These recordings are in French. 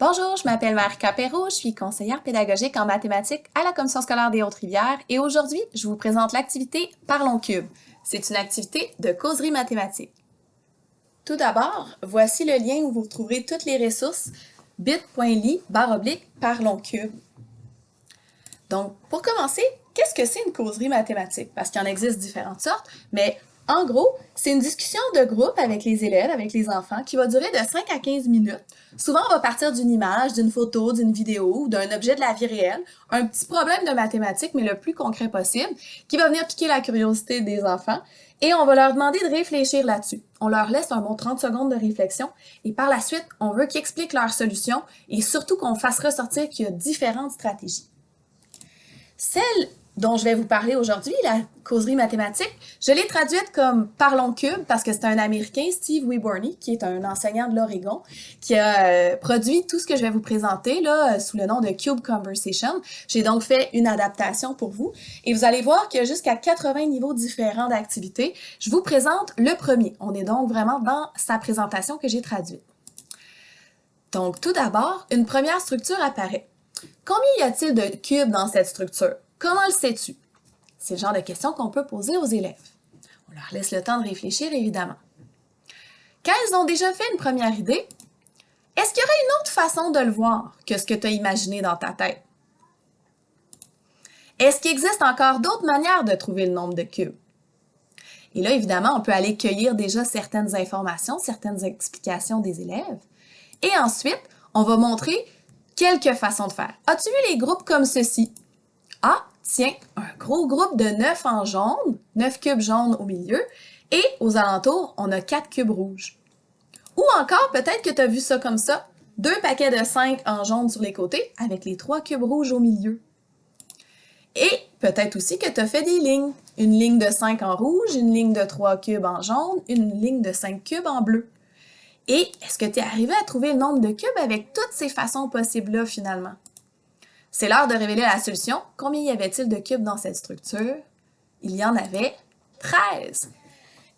Bonjour, je m'appelle Marika Perrault, je suis conseillère pédagogique en mathématiques à la Commission scolaire des Hautes-Rivières et aujourd'hui, je vous présente l'activité Parlons Cube. C'est une activité de causerie mathématique. Tout d'abord, voici le lien où vous retrouverez toutes les ressources bit.ly/Parlons Cube. Donc, pour commencer, qu'est-ce que c'est une causerie mathématique? Parce qu'il en existe différentes sortes, mais en gros, c'est une discussion de groupe avec les élèves, avec les enfants, qui va durer de 5 à 15 minutes. Souvent, on va partir d'une image, d'une photo, d'une vidéo ou d'un objet de la vie réelle, un petit problème de mathématiques, mais le plus concret possible, qui va venir piquer la curiosité des enfants, et on va leur demander de réfléchir là-dessus. On leur laisse un bon 30 secondes de réflexion, et par la suite, on veut qu'ils expliquent leur solution, et surtout qu'on fasse ressortir qu'il y a différentes stratégies. Celle dont je vais vous parler aujourd'hui, la causerie mathématique, je l'ai traduite comme Parlons Cube parce que c'est un Américain, Steve Weborny, qui est un enseignant de l'Oregon, qui a produit tout ce que je vais vous présenter là, sous le nom de Cube Conversation. J'ai donc fait une adaptation pour vous et vous allez voir qu'il y a jusqu'à 80 niveaux différents d'activités. Je vous présente le premier. On est donc vraiment dans sa présentation que j'ai traduite. Donc, tout d'abord, une première structure apparaît. Combien y a-t-il de cubes dans cette structure? Comment le sais-tu? C'est le genre de questions qu'on peut poser aux élèves. On leur laisse le temps de réfléchir, évidemment. Quand ils ont déjà fait une première idée, est-ce qu'il y aurait une autre façon de le voir que ce que tu as imaginé dans ta tête? Est-ce qu'il existe encore d'autres manières de trouver le nombre de cubes? Et là, évidemment, on peut aller cueillir déjà certaines informations, certaines explications des élèves. Et ensuite, on va montrer quelques façons de faire. As-tu vu les groupes comme ceci? Ah, tiens, un gros groupe de 9 en jaune, 9 cubes jaunes au milieu, et aux alentours, on a 4 cubes rouges. Ou encore, peut-être que tu as vu ça comme ça, 2 paquets de 5 en jaune sur les côtés, avec les 3 cubes rouges au milieu. Et peut-être aussi que tu as fait des lignes. Une ligne de 5 en rouge, une ligne de 3 cubes en jaune, une ligne de 5 cubes en bleu. Et est-ce que tu es arrivé à trouver le nombre de cubes avec toutes ces façons possibles-là, finalement? C'est l'heure de révéler la solution. Combien y avait-il de cubes dans cette structure? Il y en avait 13.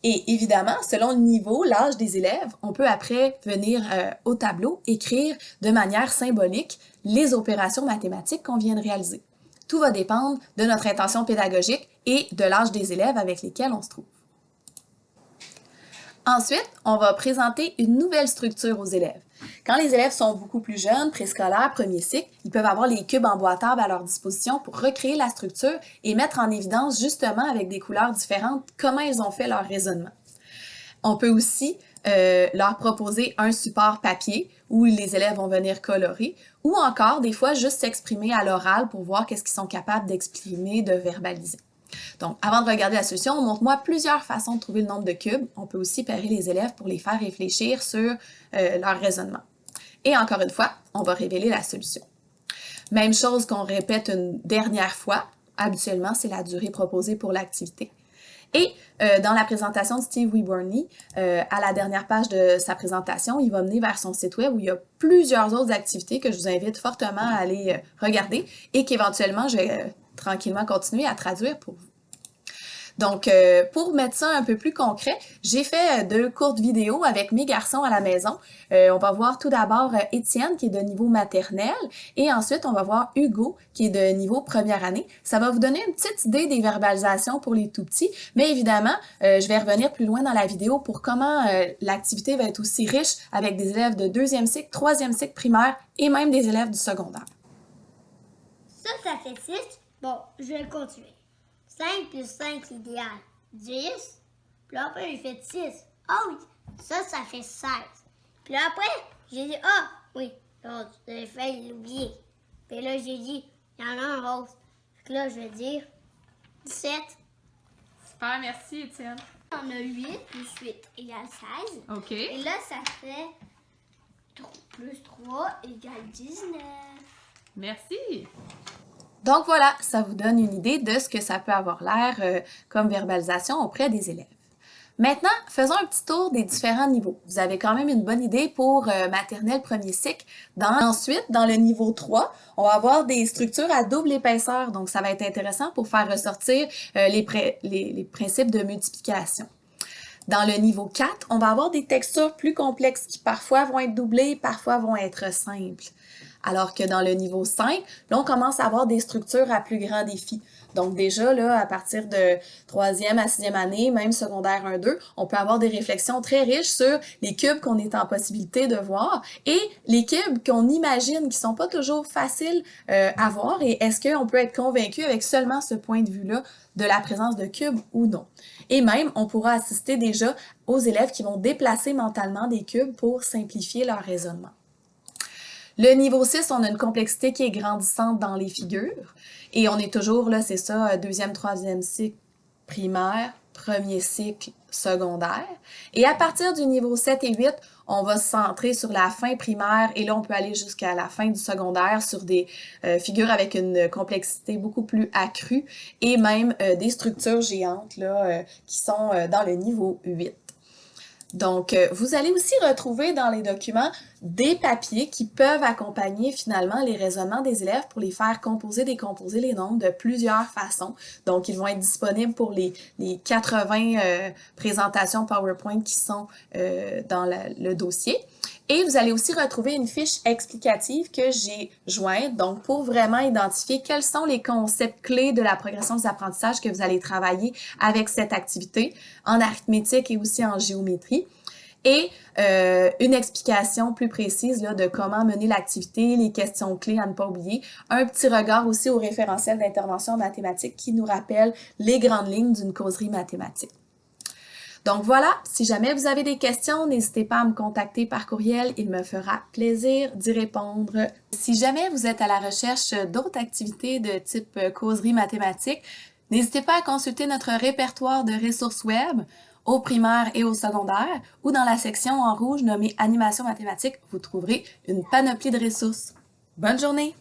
Et évidemment, selon le niveau, l'âge des élèves, on peut après venir au tableau écrire de manière symbolique les opérations mathématiques qu'on vient de réaliser. Tout va dépendre de notre intention pédagogique et de l'âge des élèves avec lesquels on se trouve. Ensuite, on va présenter une nouvelle structure aux élèves. Quand les élèves sont beaucoup plus jeunes, préscolaires, premier cycle, ils peuvent avoir les cubes emboîtables à leur disposition pour recréer la structure et mettre en évidence justement avec des couleurs différentes comment ils ont fait leur raisonnement. On peut aussi leur proposer un support papier où les élèves vont venir colorer ou encore des fois juste s'exprimer à l'oral pour voir qu'est-ce qu'ils sont capables d'exprimer, de verbaliser. Donc, avant de regarder la solution, montre-moi plusieurs façons de trouver le nombre de cubes. On peut aussi pairer les élèves pour les faire réfléchir sur leur raisonnement. Et encore une fois, on va révéler la solution. Même chose qu'on répète une dernière fois. Habituellement, c'est la durée proposée pour l'activité. Et dans la présentation de Steve Weborny, à la dernière page de sa présentation, il va mener vers son site web où il y a plusieurs autres activités que je vous invite fortement à aller regarder et qu'éventuellement, je vais tranquillement continuer à traduire pour vous. Donc, pour mettre ça un peu plus concret, j'ai fait 2 courtes vidéos avec mes garçons à la maison. On va voir tout d'abord Étienne, qui est de niveau maternel, et ensuite, on va voir Hugo, qui est de niveau première année. Ça va vous donner une petite idée des verbalisations pour les tout-petits, mais évidemment, je vais revenir plus loin dans la vidéo pour comment l'activité va être aussi riche avec des élèves de 2e cycle, 3e cycle primaire et même des élèves du secondaire. Ça fait 6. Bon, je vais continuer. 5 plus 5 idéal, 10. Puis après, j'ai fait 6. Ah oui, ça fait 16. Puis après, j'ai dit, ah oui, non, j'ai failli l'oublier. Puis là, j'ai dit, il y en a un rose. Puis là, je vais dire 17. Super, merci Étienne. On a 8 plus 8 égale 16. OK. Et là, ça fait 3 plus 3 égale 19. Merci. Donc voilà, ça vous donne une idée de ce que ça peut avoir l'air comme verbalisation auprès des élèves. Maintenant, faisons un petit tour des différents niveaux. Vous avez quand même une bonne idée pour maternelle premier cycle. Ensuite, dans le niveau 3, on va avoir des structures à double épaisseur. Donc, ça va être intéressant pour faire ressortir les principes de multiplication. Dans le niveau 4, on va avoir des textures plus complexes qui parfois vont être doublées, parfois vont être simples. Alors que dans le niveau 5, là, on commence à avoir des structures à plus grand défi. Donc déjà, là, à partir de 3e à 6e année, même secondaire 1-2, on peut avoir des réflexions très riches sur les cubes qu'on est en possibilité de voir et les cubes qu'on imagine qui sont pas toujours faciles à voir et est-ce qu'on peut être convaincu avec seulement ce point de vue-là de la présence de cubes ou non. Et même, on pourra assister déjà aux élèves qui vont déplacer mentalement des cubes pour simplifier leur raisonnement. Le niveau 6, on a une complexité qui est grandissante dans les figures. Et on est toujours, là, c'est ça, 2e, 3e cycle primaire, 1er cycle secondaire. Et à partir du niveau 7 et 8, on va se centrer sur la fin primaire et là, on peut aller jusqu'à la fin du secondaire sur des figures avec une complexité beaucoup plus accrue et même des structures géantes là, qui sont dans le niveau 8. Donc, vous allez aussi retrouver dans les documents des papiers qui peuvent accompagner finalement les raisonnements des élèves pour les faire composer, décomposer les nombres de plusieurs façons. Donc, ils vont être disponibles pour les 80 présentations PowerPoint qui sont dans le dossier. Et vous allez aussi retrouver une fiche explicative que j'ai jointe, donc pour vraiment identifier quels sont les concepts clés de la progression des apprentissages que vous allez travailler avec cette activité en arithmétique et aussi en géométrie. Et une explication plus précise là, de comment mener l'activité, les questions clés à ne pas oublier. Un petit regard aussi au référentiel d'intervention mathématique qui nous rappelle les grandes lignes d'une causerie mathématique. Donc voilà, si jamais vous avez des questions, n'hésitez pas à me contacter par courriel, il me fera plaisir d'y répondre. Si jamais vous êtes à la recherche d'autres activités de type causerie mathématique, n'hésitez pas à consulter notre répertoire de ressources web au primaire et au secondaire, ou dans la section en rouge nommée Animation mathématique, vous trouverez une panoplie de ressources. Bonne journée!